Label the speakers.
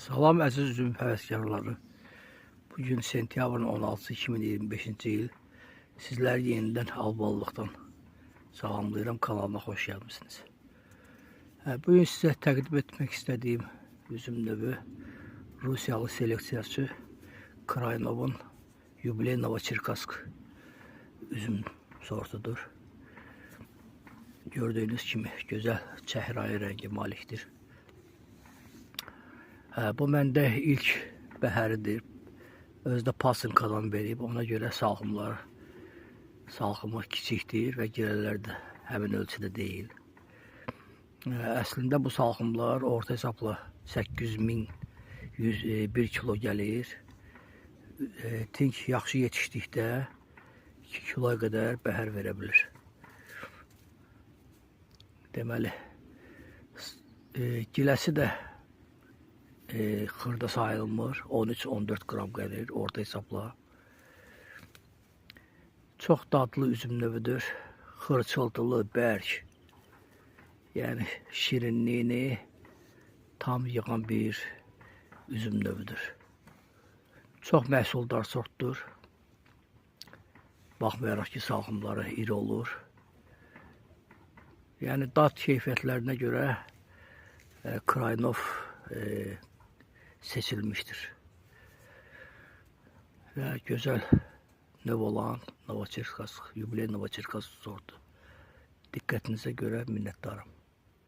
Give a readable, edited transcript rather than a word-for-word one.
Speaker 1: Salam əziz üzüm həvəskarları. Bugün sentyabrın 16-sı 2025-ci il. Sizləri yenidən albalıqdan salamlayıram. Kanalıma xoş gəlmişsiniz. Bugün sizə təqdim etmək istədiyim üzüm növü Rusiyalı seleksiyaçı Kraynovun Yubiley Novocherkassk üzüm sortudur. Gördüyünüz kimi gözəl çəhrayı rəngi malikdir. Bu məndə ilk bəhəridir. Özdə pasınkadan verib, ona görə salxımı kiçikdir və girələr də həmin ölçüdə deyil. Əslində bu salxımlar orta hesabla 800.000 1 kilo gəlir. Tink yaxşı yetişdikdə 2 kiloya qədər bəhər verə bilir. Deməli, giləsi də xırda sayılmır, 13-14 qram gəlir orta hesabla. Çox dadlı üzüm növüdür, xırçıltılı, bərk, yəni şirinliyini tam yığan bir üzüm növüdür. Çox məhsuldar sortdur, baxmayaraq ki salxımları iri olur. Yəni dad keyfiyyətlərinə görə Kraynov seçilmiştir. Və gözəl növ olan Novocherkassk, Yubiley Novocherkassk sortu. Diqqətinizə görə minnətdarım.